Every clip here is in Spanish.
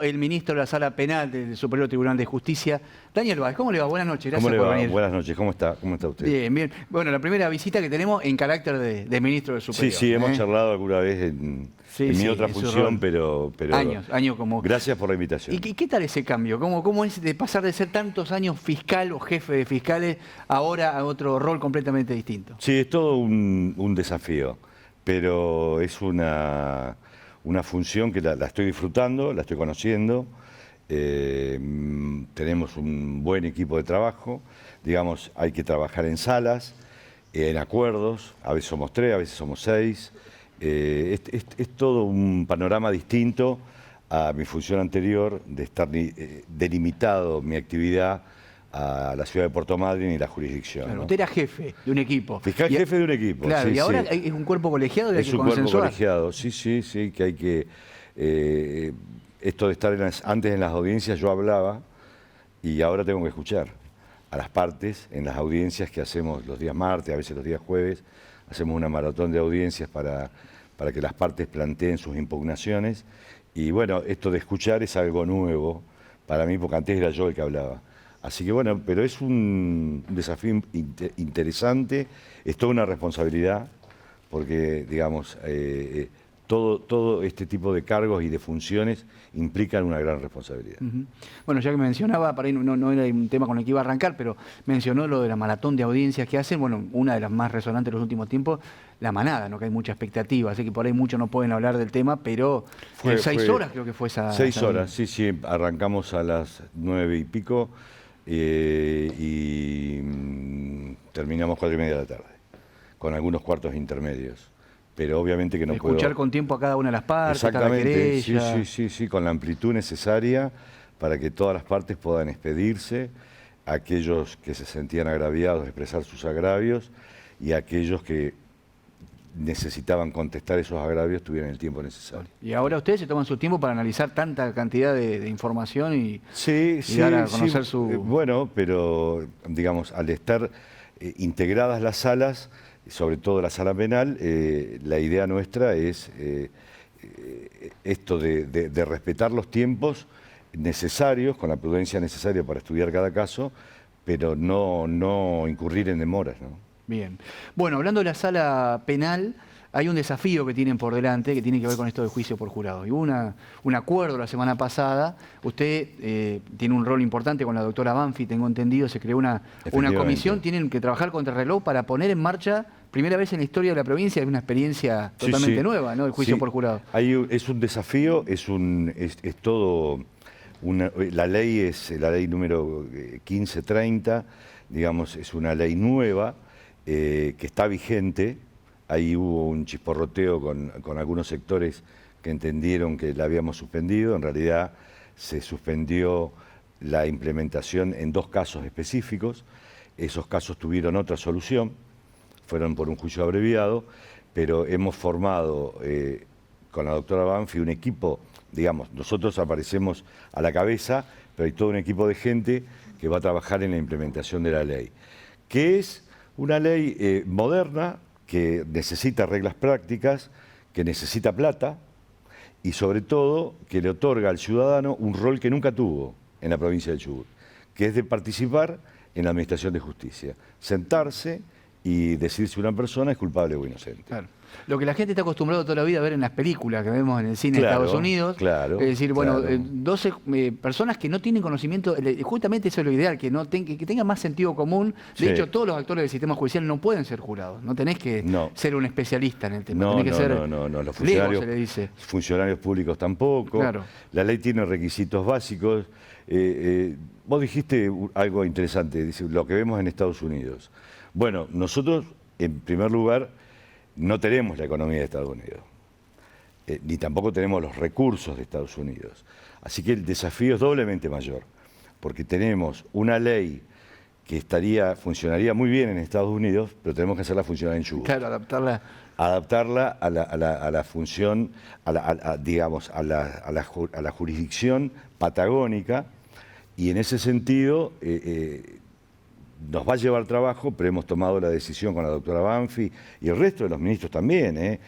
El ministro de la Sala Penal del Superior Tribunal de Justicia, Daniel Báez. ¿Cómo le va? Buenas noches, gracias ¿Cómo le por va? venir. Buenas noches, ¿cómo está? ¿Cómo está usted? Bien, bien. Bueno, la primera visita que tenemos en carácter de ministro del Superior. Sí, hemos charlado alguna vez en mi otra en su función, rol. pero Años como... gracias por la invitación. ¿Y qué tal ese cambio? ¿Cómo es de pasar de ser tantos años fiscal o jefe de fiscales ahora a otro rol completamente distinto? Sí, es todo un desafío, pero es una función que la estoy disfrutando, la estoy conociendo. Tenemos un buen equipo de trabajo, digamos, hay que trabajar en salas, en acuerdos, a veces somos 3, a veces somos 6. Es todo un panorama distinto a mi función anterior de estar delimitado mi actividad a la ciudad de Puerto Madryn y la jurisdicción. Claro, ¿no? Usted era jefe de un equipo. Fiscal jefe de un equipo. Claro, sí, y ahora sí. es un cuerpo colegiado que hay Es que un cuerpo consensuar. colegiado, sí, que hay que... esto de estar antes en las audiencias yo hablaba y ahora tengo que escuchar a las partes en las audiencias que hacemos los días martes, a veces los días jueves. Hacemos una maratón de audiencias para que las partes planteen sus impugnaciones. Y bueno, esto de escuchar es algo nuevo para mí, porque antes era yo el que hablaba. Así que bueno, pero es un desafío interesante, es toda una responsabilidad, porque digamos, todo este tipo de cargos y de funciones implican una gran responsabilidad. Bueno, ya que mencionaba, para ahí no era un tema con el que iba a arrancar, pero mencionó lo de la maratón de audiencias que hacen, bueno, una de las más resonantes de los últimos tiempos, la manada, ¿no? Que hay mucha expectativa, así que por ahí muchos no pueden hablar del tema, pero 6 horas creo que fue esa... 6 horas, sí, arrancamos a las 9 y pico y terminamos 4:30 de la tarde, con algunos cuartos intermedios. Pero obviamente que no puedo... Escuchar con tiempo a cada una de las partes, cada Exactamente, querella. sí, con la amplitud necesaria para que todas las partes puedan expedirse, aquellos que se sentían agraviados expresar sus agravios y aquellos que necesitaban contestar esos agravios tuvieran el tiempo necesario. Y ahora ustedes se toman su tiempo para analizar tanta cantidad de información y dar a conocer su... Bueno, pero digamos, al estar integradas las salas, sobre todo la sala penal, la idea nuestra es esto de respetar los tiempos necesarios, con la prudencia necesaria para estudiar cada caso, pero no incurrir en demoras, ¿no? Bien. Bueno, hablando de la sala penal, hay un desafío que tienen por delante que tiene que ver con esto del juicio por jurado. Y hubo un acuerdo la semana pasada. Usted tiene un rol importante con la doctora Banfi, tengo entendido, se creó una comisión, tienen que trabajar contra el reloj para poner en marcha, primera vez en la historia de la provincia, es una experiencia totalmente nueva, ¿no? El juicio por jurado. Es un desafío, es todo... La ley es la ley número 1530, digamos, es una ley nueva que está vigente. Ahí hubo un chisporroteo con algunos sectores que entendieron que la habíamos suspendido. En realidad se suspendió la implementación en 2 casos específicos. Esos casos tuvieron otra solución, fueron por un juicio abreviado, pero hemos formado con la doctora Banfi un equipo, digamos, nosotros aparecemos a la cabeza, pero hay todo un equipo de gente que va a trabajar en la implementación de la ley, que es una ley moderna, que necesita reglas prácticas, que necesita plata y sobre todo que le otorga al ciudadano un rol que nunca tuvo en la provincia del Chubut, que es de participar en la administración de justicia, sentarse y decir si una persona es culpable o inocente. Claro. Lo que la gente está acostumbrado toda la vida a ver en las películas que vemos en el cine de Estados Unidos. Claro. Es decir, bueno, 12 personas que no tienen conocimiento, justamente eso es lo ideal, que tengan más sentido común. De hecho, todos los actores del sistema judicial no pueden ser jurados. No tenés que ser un especialista en el tema. Tenés que ser los funcionarios, se le dice. Funcionarios públicos tampoco. Claro. La ley tiene requisitos básicos. Vos dijiste algo interesante, dice, lo que vemos en Estados Unidos. Bueno, nosotros, en primer lugar, no tenemos la economía de Estados Unidos, ni tampoco tenemos los recursos de Estados Unidos. Así que el desafío es doblemente mayor, porque tenemos una ley que funcionaría muy bien en Estados Unidos, pero tenemos que hacerla funcionar en Chubut. Claro, adaptarla a la función, digamos, a la jurisdicción patagónica, y en ese sentido nos va a llevar trabajo, pero hemos tomado la decisión con la doctora Banfi y el resto de los ministros también.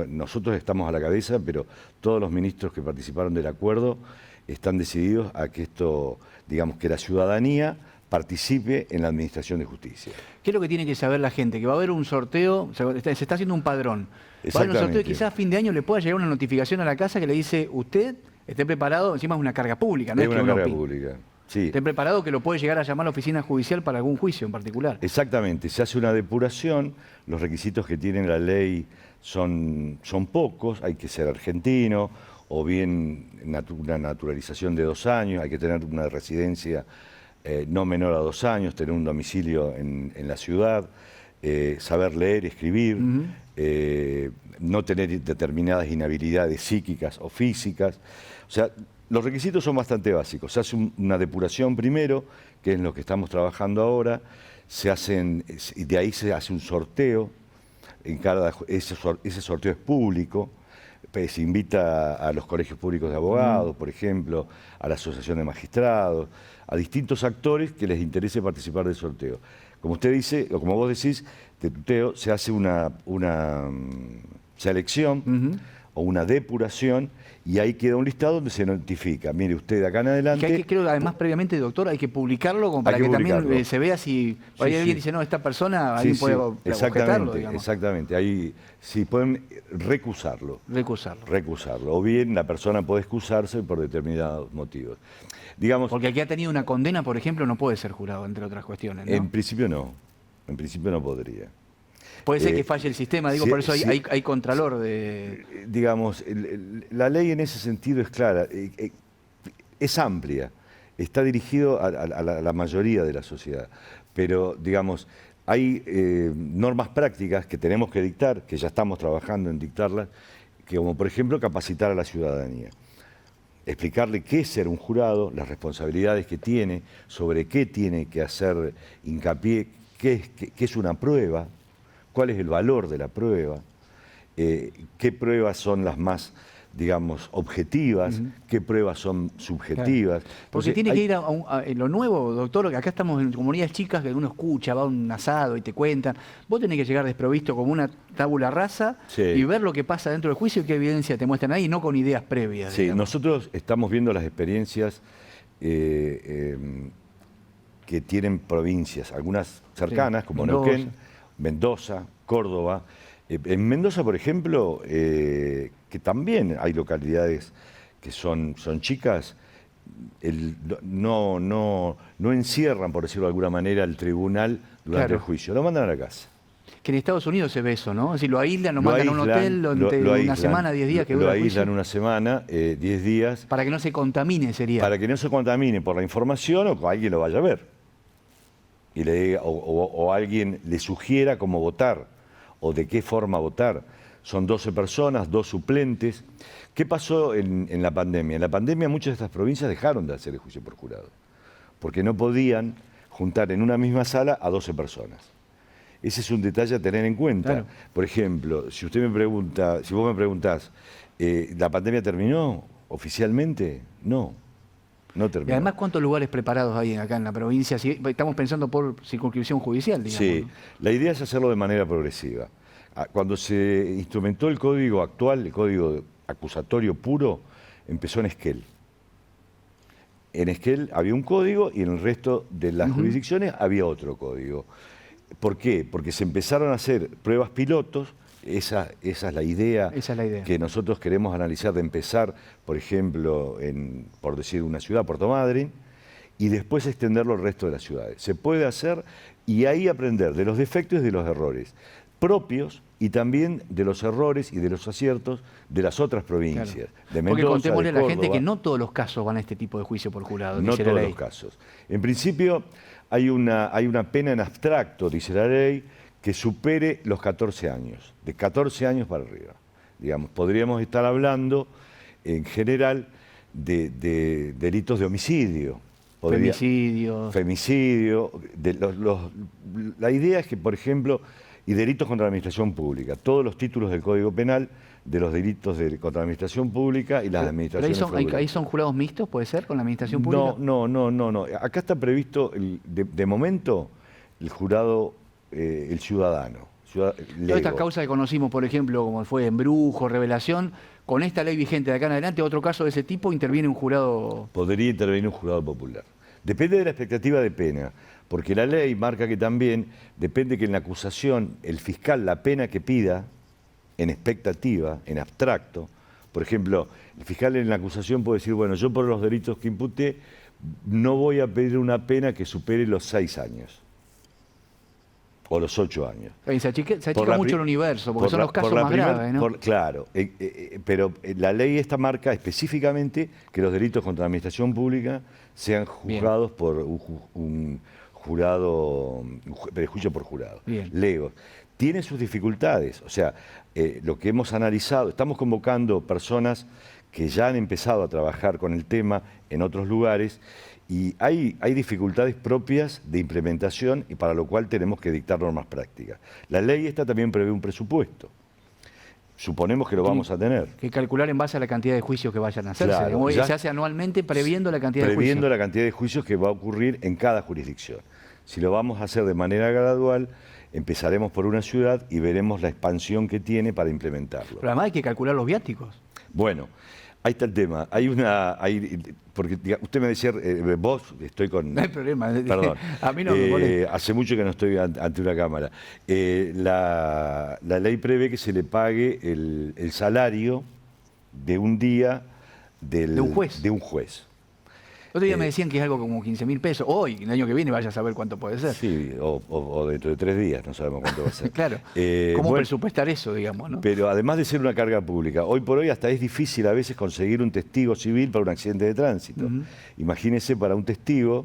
Nosotros estamos a la cabeza, pero todos los ministros que participaron del acuerdo están decididos a que esto, digamos, que la ciudadanía participe en la administración de justicia. ¿Qué es lo que tiene que saber la gente? Que va a haber un sorteo, se está haciendo un padrón. Va a haber un sorteo y quizás a fin de año le pueda llegar una notificación a la casa que le dice, usted esté preparado, encima es una carga pública, ¿no? Es una carga pública. Sí. Esté preparado que lo puede llegar a llamar a la oficina judicial para algún juicio en particular. Exactamente, se hace una depuración, los requisitos que tiene la ley son pocos, hay que ser argentino, o bien una naturalización de 2 años, hay que tener una residencia no menor a 2 años, tener un domicilio en la ciudad, saber leer, escribir, no tener determinadas inhabilidades psíquicas o físicas. O sea, los requisitos son bastante básicos. Se hace una depuración primero, que es lo que estamos trabajando ahora, y de ahí se hace un sorteo, ese sorteo es público. Se invita a los colegios públicos de abogados, por ejemplo, a la Asociación de Magistrados, a distintos actores que les interese participar del sorteo. Como usted dice, o como vos decís, de tuteo se hace una selección o una depuración y ahí queda un listado donde se notifica. Mire, usted de acá en adelante... Que creo que además previamente, doctor, hay que publicarlo como para que también se vea si alguien dice, no, esta persona, alguien puede objetarlo, digamos. Exactamente, ahí sí pueden recusarlo. Recusarlo. O bien la persona puede excusarse por determinados motivos. Digamos, porque el que ha tenido una condena, por ejemplo, no puede ser jurado, entre otras cuestiones, ¿no? En principio no podría. Puede ser que falle el sistema, digo, por eso hay contralor de... Digamos, la ley en ese sentido es clara, es amplia, está dirigido a la mayoría de la sociedad, pero, digamos, hay normas prácticas que tenemos que dictar, que ya estamos trabajando en dictarlas, que como por ejemplo capacitar a la ciudadanía. Explicarle qué es ser un jurado, las responsabilidades que tiene, sobre qué tiene que hacer hincapié, qué es una prueba, cuál es el valor de la prueba, qué pruebas son las más, digamos, objetivas, qué pruebas son subjetivas. Claro. Porque tiene que ir a lo nuevo, doctor, que acá estamos en comunidades chicas que uno escucha, va a un asado y te cuentan. Vos tenés que llegar desprovisto como una tábula rasa y ver lo que pasa dentro del juicio y qué evidencia te muestran ahí, no con ideas previas. Sí, digamos. Nosotros estamos viendo las experiencias que tienen provincias, algunas cercanas, como Neuquén, Mendoza, Córdoba. En Mendoza, por ejemplo, que también hay localidades que son chicas, no encierran, por decirlo de alguna manera, al tribunal durante el juicio, lo mandan a la casa. Que en Estados Unidos se ve eso, ¿no? Es decir, lo aíslan, lo mandan a un hotel una semana, 10 días que dura el juicio. Lo aíslan una semana, 10 días. Para que no se contamine, sería. Para que no se contamine por la información o que alguien lo vaya a ver. Y le diga, o alguien le sugiera cómo votar o de qué forma votar. Son 12 personas, 2 suplentes. ¿Qué pasó en la pandemia? En la pandemia muchas de estas provincias dejaron de hacer el juicio por jurado, porque no podían juntar en una misma sala a 12 personas. Ese es un detalle a tener en cuenta. Claro. Por ejemplo, si usted me pregunta, si vos me preguntás, ¿la pandemia terminó oficialmente? No. No terminó. Y además, ¿cuántos lugares preparados hay acá en la provincia? Si estamos pensando por circunscripción judicial, digamos. Sí, ¿no? La idea es hacerlo de manera progresiva. Cuando se instrumentó el código actual, el código acusatorio puro, empezó en Esquel. En Esquel había un código y en el resto de las jurisdicciones había otro código. ¿Por qué? Porque se empezaron a hacer pruebas pilotos. Esa es la idea que nosotros queremos analizar, de empezar, por ejemplo, por decir una ciudad, Puerto Madryn, y después extenderlo al resto de las ciudades. Se puede hacer y ahí aprender de los defectos y de los errores propios y también de los errores y de los aciertos de las otras provincias. Claro. De Mendoza, porque contémosle de a Córdoba. la gente que no todos los casos van a este tipo de juicio por jurado. No todos los casos. En principio hay una pena en abstracto, dice la ley, que supere los 14 años, de 14 años para arriba. Digamos, podríamos estar hablando en general de delitos de homicidio. Femicidio. La idea es que, por ejemplo, y delitos contra la administración pública. Todos los títulos del Código Penal de los delitos contra la administración pública y las administraciones fraudulentas. ¿Ahí son jurados mixtos, puede ser, con la administración pública? No. Acá está previsto, de momento, el jurado, el ciudadano. Todas estas causas que conocimos, por ejemplo, como fue embrujo, revelación, con esta ley vigente de acá en adelante, otro caso de ese tipo, interviene un jurado... Podría intervenir un jurado popular. Depende de la expectativa de pena, porque la ley marca que también depende que en la acusación el fiscal la pena que pida, en expectativa, en abstracto, por ejemplo, el fiscal en la acusación puede decir, bueno, yo por los delitos que imputé no voy a pedir una pena que supere los 6 años. O los 8 años. Se achica mucho el universo, porque son los casos más graves, ¿no? Claro, pero la ley esta marca específicamente que los delitos contra la administración pública sean juzgados por un jurado, juicio por jurado. Lego. Tiene sus dificultades, o sea, lo que hemos analizado, estamos convocando personas que ya han empezado a trabajar con el tema en otros lugares, y hay dificultades propias de implementación y para lo cual tenemos que dictar normas prácticas. La ley esta también prevé un presupuesto. Suponemos que lo vamos a tener. Que calcular en base a la cantidad de juicios que vayan a hacerse. Claro, se hace anualmente previendo la cantidad de juicios. Previendo la cantidad de juicios que va a ocurrir en cada jurisdicción. Si lo vamos a hacer de manera gradual, empezaremos por una ciudad y veremos la expansión que tiene para implementarlo. Pero además hay que calcular los viáticos. Bueno, ahí está el tema. Porque usted me decía, vos, estoy con... No hay problema. Perdón. A mí no me molesta. Hace mucho que no estoy ante una cámara. La ley prevé que se le pague el salario de un día de un juez. Otro día me decían que es algo como 15.000 pesos. Hoy, el año que viene, vaya a saber cuánto puede ser. Sí, o dentro de 3 días, no sabemos cuánto va a ser. Claro. ¿Cómo presupuestar eso, digamos, no? Pero además de ser una carga pública, hoy por hoy hasta es difícil a veces conseguir un testigo civil para un accidente de tránsito. Imagínese para un testigo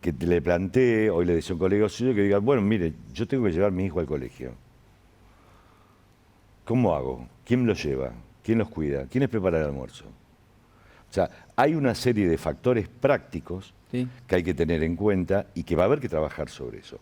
que le plantee, hoy le decía a un colega suyo que diga, bueno, mire, yo tengo que llevar a mi hijo al colegio. ¿Cómo hago? ¿Quién lo lleva? ¿Quién los cuida? ¿Quién les prepara el almuerzo? O sea, hay una serie de factores prácticos que hay que tener en cuenta y que va a haber que trabajar sobre eso.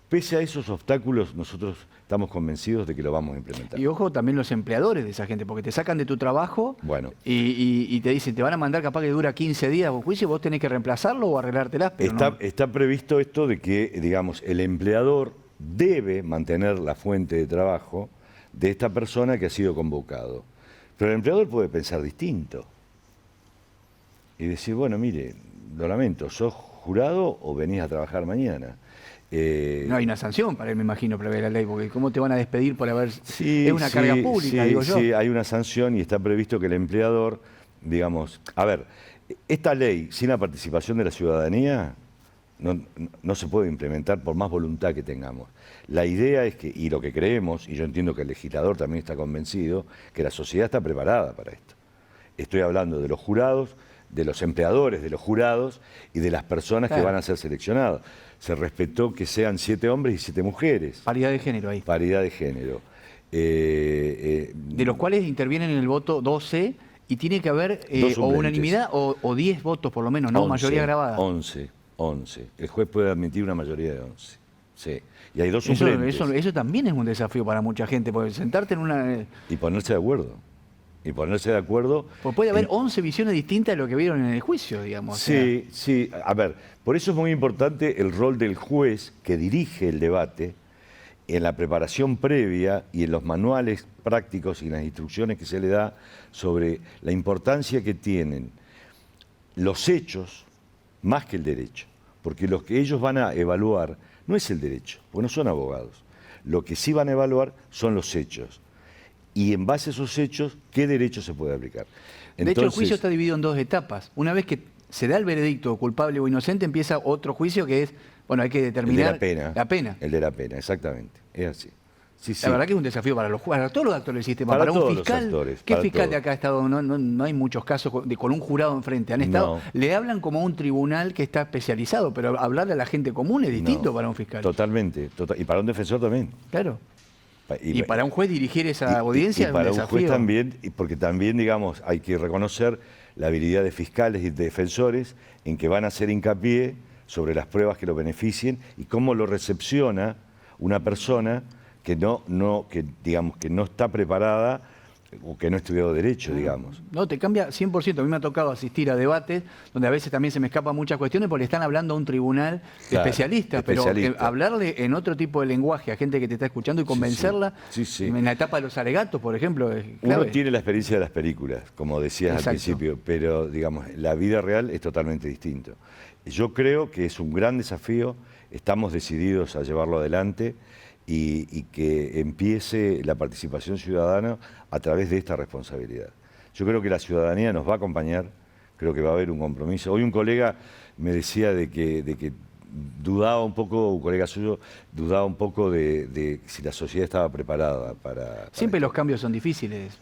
Pese a esos obstáculos, nosotros estamos convencidos de que lo vamos a implementar. Y ojo también los empleadores de esa gente, porque te sacan de tu trabajo y te dicen, te van a mandar capaz que dura 15 días un juicio, vos tenés que reemplazarlo o arreglártelas. Pero está previsto esto de que, digamos, el empleador debe mantener la fuente de trabajo de esta persona que ha sido convocado. Pero el empleador puede pensar distinto. Y decir, bueno, mire, lo lamento, ¿sos jurado o venís a trabajar mañana? No hay una sanción para él, me imagino, prevé la ley, porque ¿cómo te van a despedir por haber...? Es una carga pública, digo yo. Sí, hay una sanción y está previsto que el empleador, digamos... A ver, esta ley, sin la participación de la ciudadanía, no se puede implementar por más voluntad que tengamos. La idea es que, y lo que creemos, y yo entiendo que el legislador también está convencido, que la sociedad está preparada para esto. Estoy hablando de los jurados, de los empleadores, de los jurados y de las personas que van a ser seleccionadas. Se respetó que sean 7 hombres y 7 mujeres. Paridad de género ahí. Paridad de género. De los cuales intervienen en el voto 12 y tiene que haber o unanimidad o 10 votos por lo menos, ¿no? 11, mayoría grabada. 11. El juez puede admitir una mayoría de 11. Sí. Y hay 2 suplentes. Eso también es un desafío para mucha gente, porque sentarte en una... Y ponerse de acuerdo. Pues puede haber 11 visiones distintas de lo que vieron en el juicio, digamos. Sí, sí. A ver, por eso es muy importante el rol del juez que dirige el debate en la preparación previa y en los manuales prácticos y en las instrucciones que se le da sobre la importancia que tienen los hechos más que el derecho. Porque lo que ellos van a evaluar no es el derecho, porque no son abogados. Lo que sí van a evaluar son los hechos. Y en base a esos hechos, ¿qué derecho se puede aplicar? Entonces, de hecho, el juicio está dividido en 2 etapas. Una vez que se da el veredicto culpable o inocente, empieza otro juicio que es, bueno, hay que determinar el de la pena. El de la pena, exactamente. Es así. Sí, sí. La verdad que es un desafío para todos los actores del sistema. Para un fiscal, ¿qué fiscal de acá ha estado? No hay muchos casos con un jurado enfrente. Han estado, le hablan como a un tribunal que está especializado, pero hablarle a la gente común es distinto para un fiscal. Totalmente. Y para un defensor también. Claro. Y para un juez dirigir esa audiencia es un desafío. Y para un juez también, porque también, digamos, hay que reconocer la habilidad de fiscales y de defensores en que van a hacer hincapié sobre las pruebas que lo beneficien y cómo lo recepciona una persona digamos, que no está preparada o que no ha estudiado Derecho, digamos. No, te cambia 100%. A mí me ha tocado asistir a debates donde a veces también se me escapan muchas cuestiones porque le están hablando a un tribunal de Claro, especialistas, pero hablarle en otro tipo de lenguaje a gente que te está escuchando y convencerla, en la etapa de los alegatos, por ejemplo, es clave. Uno tiene la experiencia de las películas, como decías al principio, pero digamos, la vida real es totalmente distinto. Yo creo que es un gran desafío, estamos decididos a llevarlo adelante y que empiece la participación ciudadana a través de esta responsabilidad. Yo creo que la ciudadanía nos va a acompañar, creo que va a haber un compromiso. Hoy un colega me decía de que dudaba un poco, un colega suyo, dudaba un poco de si la sociedad estaba preparada para Siempre esto. los cambios son difíciles.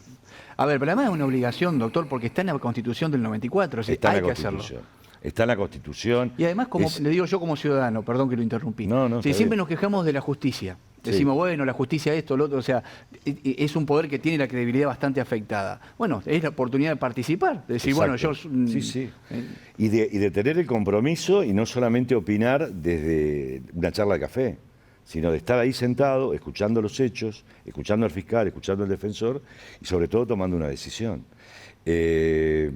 A ver, pero además es una obligación, doctor, porque está en la Constitución del 94, o sea, Está en hay la que hacerlo. Constitución. Está en la Constitución. Y además, como le digo yo como ciudadano, perdón que lo interrumpí, si siempre nos quejamos de la justicia, decimos, bueno, la justicia esto, lo otro, o sea, es un poder que tiene la credibilidad bastante afectada. Bueno, es la oportunidad de participar, de decir, Exacto. bueno, yo... Y de tener el compromiso y no solamente opinar desde una charla de café, sino de estar ahí sentado, escuchando los hechos, escuchando al fiscal, escuchando al defensor y sobre todo tomando una decisión. Te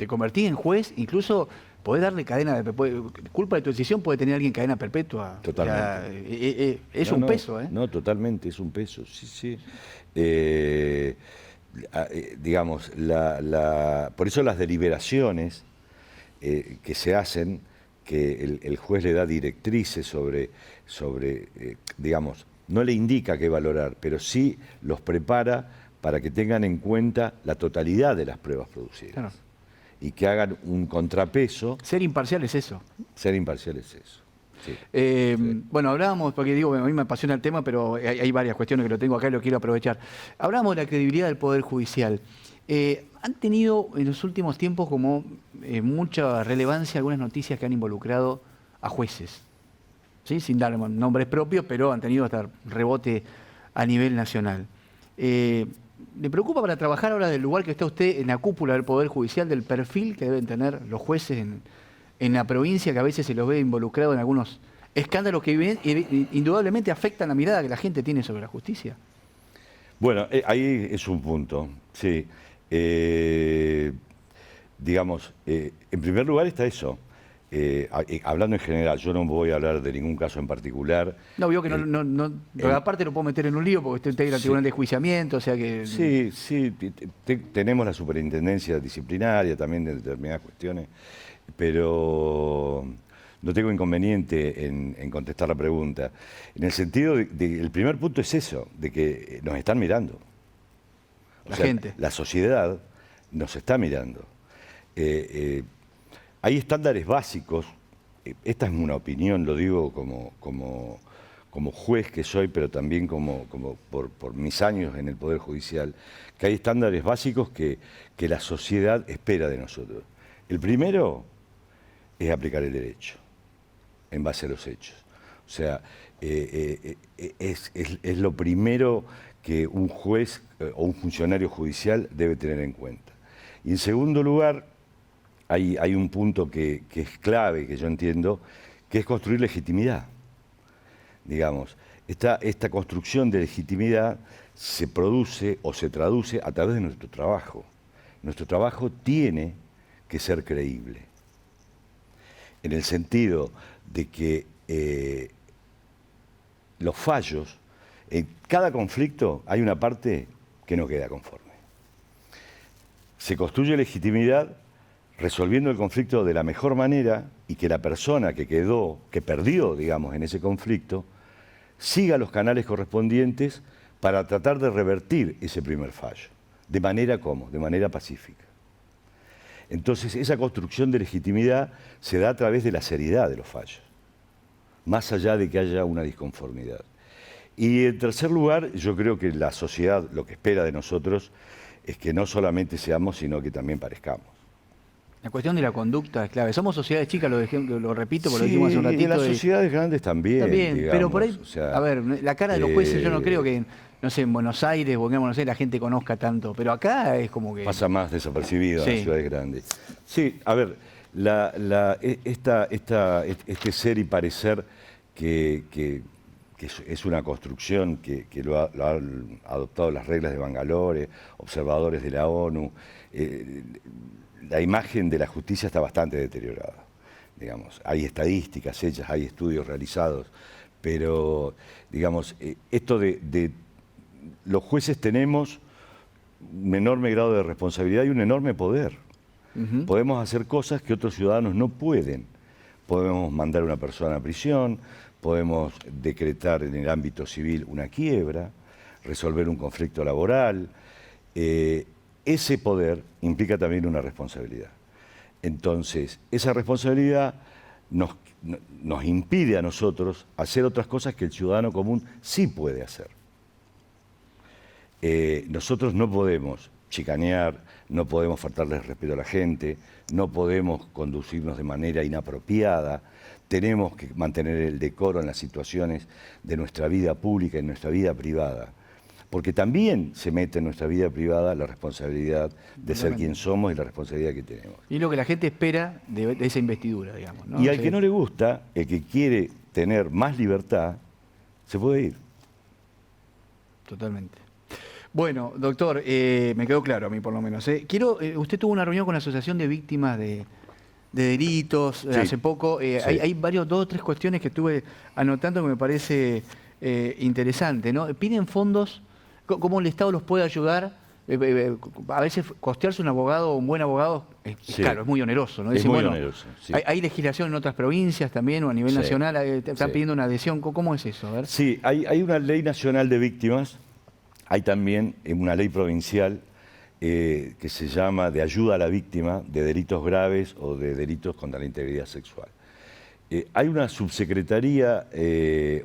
convertís en juez, incluso podés darle cadena, culpa de tu decisión puede tener alguien cadena perpetua. Totalmente. O sea, es un peso, ¿eh? No, totalmente, es un peso, sí. Digamos, por eso las deliberaciones que se hacen, que el juez le da directrices sobre digamos, no le indica qué valorar, pero sí los prepara para que tengan en cuenta la totalidad de las pruebas producidas. Claro. Y que hagan un contrapeso. Ser imparcial es eso. Ser imparcial es eso. Sí. Bueno, hablábamos, porque digo, a mí me apasiona el tema, pero hay varias cuestiones que lo tengo acá y lo quiero aprovechar. Hablábamos de la credibilidad del Poder Judicial. Han tenido en los últimos tiempos como mucha relevancia algunas noticias que han involucrado a jueces, ¿sí? Sin dar nombres propios, pero han tenido hasta rebote a nivel nacional. ¿Le preocupa para trabajar ahora del lugar que está usted en la cúpula del Poder Judicial, del perfil que deben tener los jueces en la provincia, que a veces se los ve involucrados en algunos escándalos que indudablemente afectan la mirada que la gente tiene sobre la justicia? Bueno, ahí es un punto, sí. Digamos, en primer lugar está eso. Hablando en general, yo no voy a hablar de ningún caso en particular. No, veo que pero aparte lo puedo meter en un lío porque usted integra el Tribunal de Enjuiciamiento, o sea que... Sí, tenemos la superintendencia disciplinaria también de determinadas cuestiones, pero no tengo inconveniente en contestar la pregunta. En el sentido el primer punto es eso, de que nos están mirando. La gente. La sociedad nos está mirando. Hay estándares básicos, esta es una opinión, lo digo como juez que soy, pero también por mis años en el Poder Judicial, que hay estándares básicos que la sociedad espera de nosotros. El primero es aplicar el derecho, en base a los hechos. O sea, es lo primero que un juez o un funcionario judicial debe tener en cuenta. Y en segundo lugar, hay un punto que es clave, que yo entiendo, que es construir legitimidad. Digamos, esta construcción de legitimidad se produce o se traduce a través de nuestro trabajo. Nuestro trabajo tiene que ser creíble, en el sentido de que los fallos, en cada conflicto hay una parte que no queda conforme. Se construye legitimidad resolviendo el conflicto de la mejor manera y que la persona que perdió, digamos, en ese conflicto, siga los canales correspondientes para tratar de revertir ese primer fallo. ¿De manera cómo? De manera pacífica. Entonces, esa construcción de legitimidad se da a través de la seriedad de los fallos, más allá de que haya una disconformidad. Y en tercer lugar, yo creo que la sociedad lo que espera de nosotros es que no solamente seamos, sino que también parezcamos. La cuestión de la conducta es clave. Somos sociedades chicas, lo repito, porque lo dijimos hace un ratito. Y las sociedades grandes también, digamos, pero por ahí, o sea, a ver, la cara de los jueces yo no creo que, no sé, en Buenos Aires o en Buenos Aires la gente conozca tanto, pero acá es como que... Pasa más desapercibido en las ciudades grandes. Sí, a ver, este ser y parecer que que es una construcción que lo han adoptado las reglas de Bangalore, observadores de la ONU. La imagen de la justicia está bastante deteriorada, digamos. Hay estadísticas hechas, hay estudios realizados, pero, digamos, esto de los jueces tenemos un enorme grado de responsabilidad y un enorme poder. Podemos hacer cosas que otros ciudadanos no pueden. Podemos mandar a una persona a prisión, podemos decretar en el ámbito civil una quiebra, resolver un conflicto laboral. Ese poder implica también una responsabilidad. Entonces, esa responsabilidad nos impide a nosotros hacer otras cosas que el ciudadano común sí puede hacer. Nosotros no podemos chicanear, no podemos faltarle el respeto a la gente, no podemos conducirnos de manera inapropiada, tenemos que mantener el decoro en las situaciones de nuestra vida pública y nuestra vida privada, porque también se mete en nuestra vida privada la responsabilidad de ser quien somos y la responsabilidad que tenemos. Y lo que la gente espera de esa investidura, digamos, ¿no? Y al que no le gusta, el que quiere tener más libertad, se puede ir. Totalmente. Bueno, doctor, me quedó claro a mí por lo menos. Usted tuvo una reunión con la Asociación de Víctimas de Delitos hace poco. Sí. Hay dos o tres cuestiones que estuve anotando que me parece interesante, ¿no? Piden fondos, ¿cómo el Estado los puede ayudar? A veces costearse un abogado, un buen abogado, claro, es muy oneroso, ¿no? Es muy oneroso, sí. Hay legislación en otras provincias también o a nivel nacional, están pidiendo una adhesión. ¿Cómo es eso? A ver. Sí, hay una ley nacional de víctimas. Hay también una ley provincial que se llama de ayuda a la víctima de delitos graves o de delitos contra la integridad sexual. Hay una subsecretaría,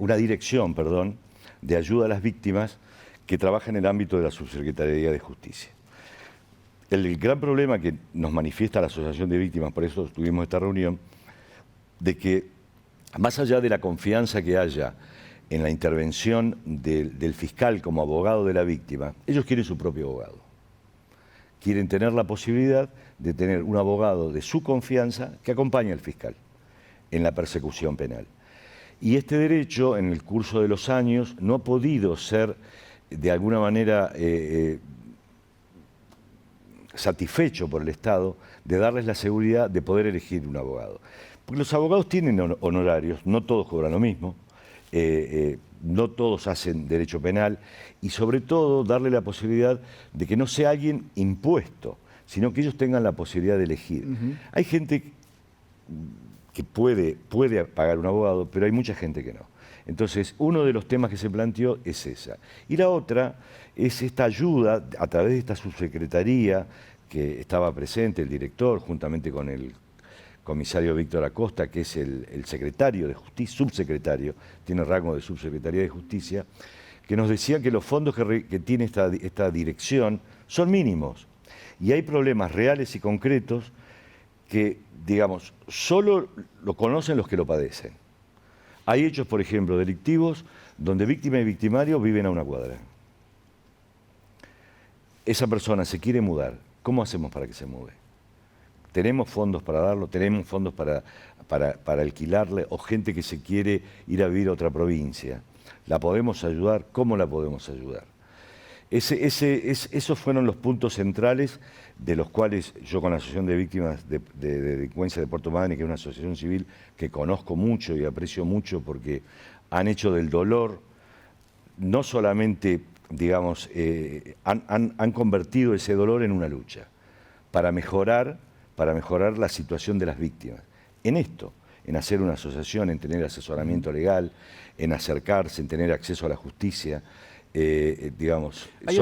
una dirección, perdón, de ayuda a las víctimas que trabaja en el ámbito de la Subsecretaría de Justicia. El gran problema que nos manifiesta la Asociación de Víctimas, por eso tuvimos esta reunión, de que más allá de la confianza que haya en la intervención del fiscal como abogado de la víctima, ellos quieren su propio abogado. Quieren tener la posibilidad de tener un abogado de su confianza que acompañe al fiscal en la persecución penal. Y este derecho, en el curso de los años, no ha podido ser, de alguna manera, satisfecho por el Estado de darles la seguridad de poder elegir un abogado. Porque los abogados tienen honorarios, no todos cobran lo mismo, no todos hacen derecho penal y sobre todo darle la posibilidad de que no sea alguien impuesto, sino que ellos tengan la posibilidad de elegir. Hay gente que puede pagar un abogado, pero hay mucha gente que no. Entonces, uno de los temas que se planteó es esa. Y la otra es esta ayuda a través de esta subsecretaría que estaba presente, el director, juntamente con el comisario Víctor Acosta, que es el secretario de Justicia, subsecretario, tiene rango de subsecretaría de Justicia, que nos decía que los fondos que tiene esta dirección son mínimos. Y hay problemas reales y concretos que, digamos, solo lo conocen los que lo padecen. Hay hechos, por ejemplo, delictivos, donde víctima y victimario viven a una cuadra. Esa persona se quiere mudar. ¿Cómo hacemos para que se mude? ¿Tenemos fondos para darlo? ¿Tenemos fondos para alquilarle? ¿O gente que se quiere ir a vivir a otra provincia? ¿La podemos ayudar? ¿Cómo la podemos ayudar? Esos fueron los puntos centrales de los cuales yo con la Asociación de Víctimas de Delincuencia de Puerto Madryn, que es una asociación civil que conozco mucho y aprecio mucho porque han hecho del dolor, no solamente, digamos, han convertido ese dolor en una lucha para mejorar la situación de las víctimas. En esto, en hacer una asociación, en tener asesoramiento legal, en acercarse, en tener acceso a la justicia, digamos... Hay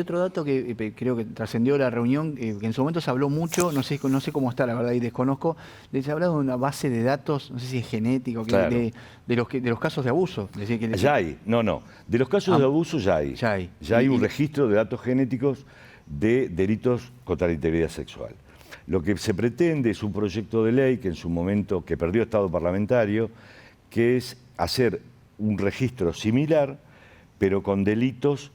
otro dato que creo que trascendió la reunión, que en su momento se habló mucho, no sé cómo está, la verdad, y desconozco, se ha hablado de una base de datos, no sé si es genético, claro, de los casos de abuso. Ya hay, de los casos de abuso ya hay. Ya hay un registro de datos genéticos de delitos contra la integridad sexual. Lo que se pretende es un proyecto de ley que en su momento, que perdió estado parlamentario, que es hacer un registro similar, pero con delitos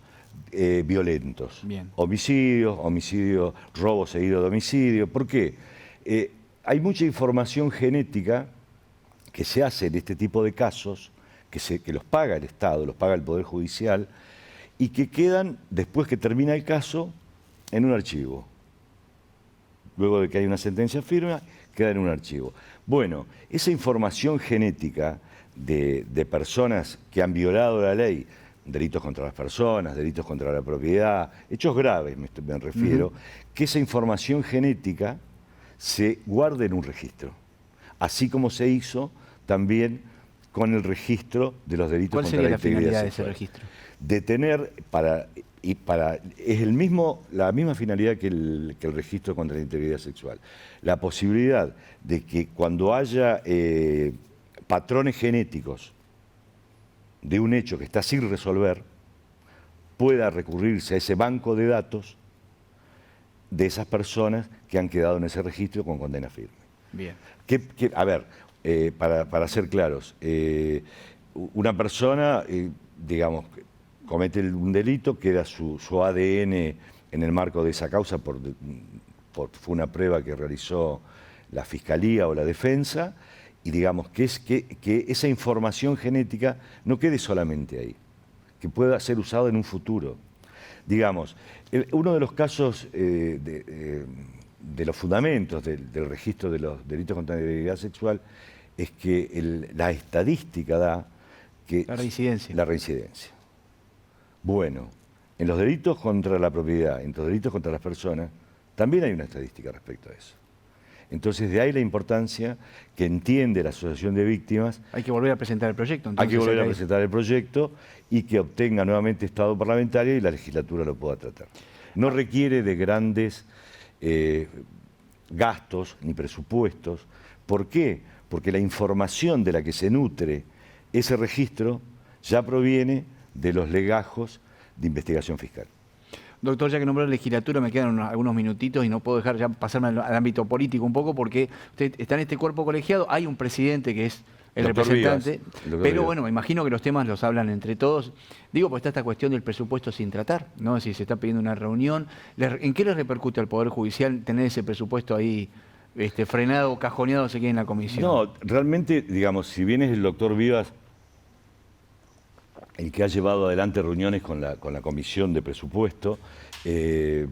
violentos. Bien. Homicidio, robo seguido de homicidio. ¿Por qué? Hay mucha información genética que se hace en este tipo de casos que los paga el Estado, los paga el Poder Judicial, y que quedan, después que termina el caso, en un archivo. Luego de que hay una sentencia firme, queda en un archivo. Bueno, esa información genética de personas que han violado la ley, delitos contra las personas, delitos contra la propiedad, hechos graves me refiero, que esa información genética se guarde en un registro, así como se hizo también con el registro de los delitos contra la integridad sexual. ¿Cuál sería la finalidad de ese registro? De tener es la misma finalidad que el registro contra la integridad sexual. La posibilidad de que cuando haya patrones genéticos de un hecho que está sin resolver, pueda recurrirse a ese banco de datos de esas personas que han quedado en ese registro con condena firme. Bien. A ver, para ser claros, una persona, digamos, comete un delito, queda su ADN en el marco de esa causa, fue una prueba que realizó la Fiscalía o la Defensa, y digamos que esa información genética no quede solamente ahí, que pueda ser usado en un futuro. Digamos, uno de los casos de los fundamentos del registro de los delitos contra la integridad sexual es que la estadística da que... La reincidencia. La reincidencia. Bueno, en los delitos contra la propiedad, en los delitos contra las personas, también hay una estadística respecto a eso. Entonces, de ahí la importancia que entiende la Asociación de Víctimas. Hay que volver a presentar el proyecto. Entonces, hay que volver a presentar el proyecto y que obtenga nuevamente estado parlamentario y la legislatura lo pueda tratar. No requiere de grandes gastos ni presupuestos. ¿Por qué? Porque la información de la que se nutre ese registro ya proviene de los legajos de investigación fiscal. Doctor, ya que nombró la legislatura, me quedan algunos minutitos y no puedo dejar ya pasarme al ámbito político un poco, porque usted está en este cuerpo colegiado, hay un presidente que es el representante, pero bueno, me imagino que los temas los hablan entre todos. Digo, pues está esta cuestión del presupuesto sin tratar, ¿no? Si se está pidiendo una reunión, ¿en qué le repercute al Poder Judicial tener ese presupuesto ahí frenado, cajoneado, se quede en la comisión? No, realmente, digamos, si bien es el doctor Vivas el que ha llevado adelante reuniones con la Comisión de Presupuesto, en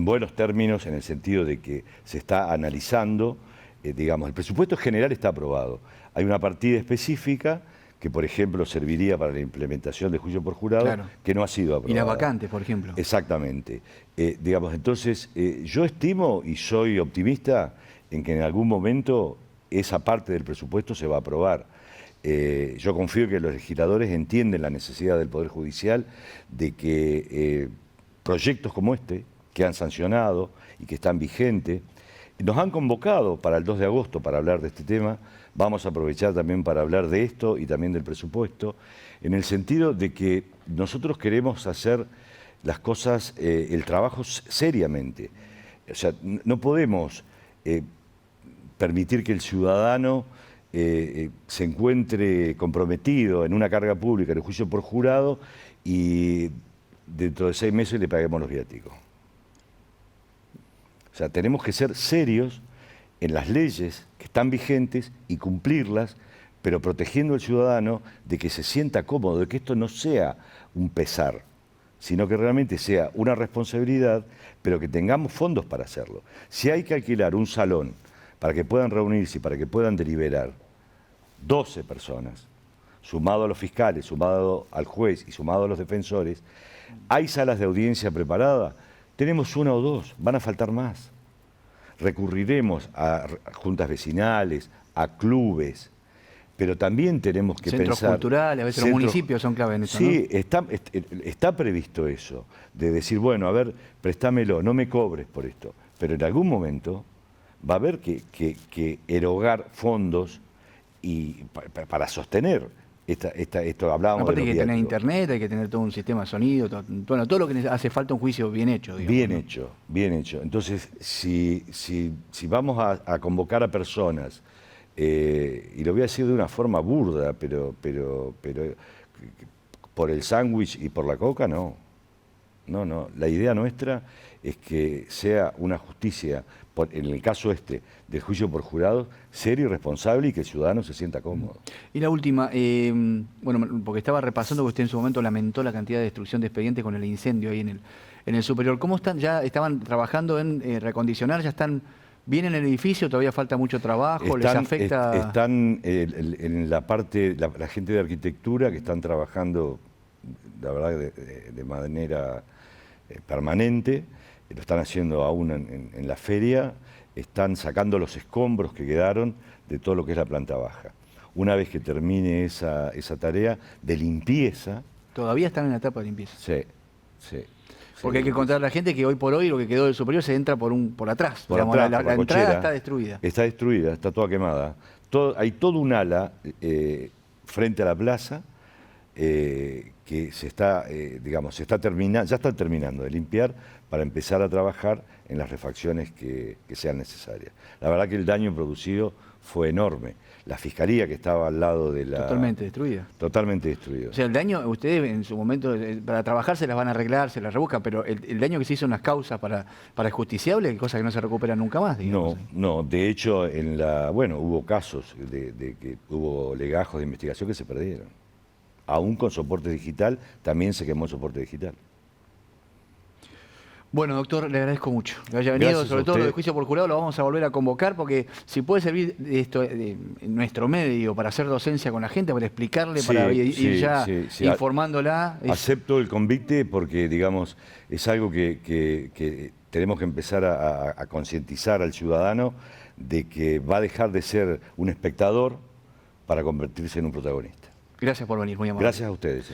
buenos términos, en el sentido de que se está analizando, digamos, el presupuesto general está aprobado. Hay una partida específica que, por ejemplo, serviría para la implementación de juicio por jurado, claro, que no ha sido aprobada. Y las vacantes, por ejemplo. Exactamente. Digamos, entonces, yo estimo y soy optimista en que en algún momento esa parte del presupuesto se va a aprobar. Yo confío que los legisladores entienden la necesidad del Poder Judicial de que proyectos como este, que han sancionado y que están vigentes, nos han convocado para el 2 de agosto para hablar de este tema. Vamos a aprovechar también para hablar de esto y también del presupuesto, en el sentido de que nosotros queremos hacer las cosas, el trabajo seriamente. O sea, no podemos permitir que el ciudadano se encuentre comprometido en una carga pública, en el juicio por jurado, y dentro de 6 meses le paguemos los viáticos. O sea, tenemos que ser serios en las leyes que están vigentes y cumplirlas, pero protegiendo al ciudadano de que se sienta cómodo, de que esto no sea un pesar, sino que realmente sea una responsabilidad, pero que tengamos fondos para hacerlo. Si hay que alquilar un salón para que puedan reunirse y para que puedan deliberar 12 personas, sumado a los fiscales, sumado al juez y sumado a los defensores, ¿hay salas de audiencia preparadas? Tenemos 1 o 2, van a faltar más. Recurriremos a juntas vecinales, a clubes, pero también tenemos que centros pensar... culturales, a veces los municipios son clave en eso, sí, ¿no? está previsto eso, de decir, bueno, a ver, préstamelo, no me cobres por esto, pero en algún momento va a haber que erogar fondos y para sostener esto hablábamos. Aparte hay que tener internet, hay que tener todo un sistema de sonido, todo lo que hace falta un juicio bien hecho. Digamos, bien ¿no? hecho, bien hecho. Entonces, si vamos a convocar a personas, y lo voy a decir de una forma burda, pero por el sándwich y por la coca, no. No. La idea nuestra es que sea una justicia en el caso del juicio por jurado, serio y responsable y que el ciudadano se sienta cómodo. Y la última, bueno, porque estaba repasando que usted en su momento lamentó la cantidad de destrucción de expedientes con el incendio ahí en el superior. ¿Cómo están? ¿Ya estaban trabajando en recondicionar? ¿Ya están bien en el edificio? ¿Todavía falta mucho trabajo? ¿Les afecta? Están en la parte, la gente de arquitectura que están trabajando, la verdad, de manera permanente. Lo están haciendo aún en la feria, están sacando los escombros que quedaron de todo lo que es la planta baja. Una vez que termine esa tarea de limpieza... ¿Todavía están en la etapa de limpieza? Sí, sí. Porque hay que contar a la gente que hoy por hoy lo que quedó del superior se entra por atrás. Por Digamos, atrás, la por la entrada cochera. está destruida. Está destruida, está toda quemada. Hay todo un ala frente a la plaza que se está, digamos, ya están terminando de limpiar para empezar a trabajar en las refacciones que sean necesarias. La verdad que el daño producido fue enorme. La fiscalía que estaba al lado de la... Totalmente destruida. Totalmente destruida. O sea, el daño, ustedes en su momento, para trabajar se las van a arreglar, se las rebuscan, pero el daño que se hizo en las causas para el justiciable, hay cosas que no se recuperan nunca más, digamos. No, de hecho, hubo casos de que hubo legajos de investigación que se perdieron. Aún con soporte digital, también se quemó el soporte digital. Bueno, doctor, le agradezco mucho que haya venido. Gracias. Sobre todo lo del juicio por jurado lo vamos a volver a convocar porque si puede servir esto en nuestro medio para hacer docencia con la gente, para explicarle, para ir ya informándola. Acepto el convite porque, digamos, es algo que tenemos que empezar a concientizar al ciudadano de que va a dejar de ser un espectador para convertirse en un protagonista. Gracias por venir, muy amable. Gracias a ustedes.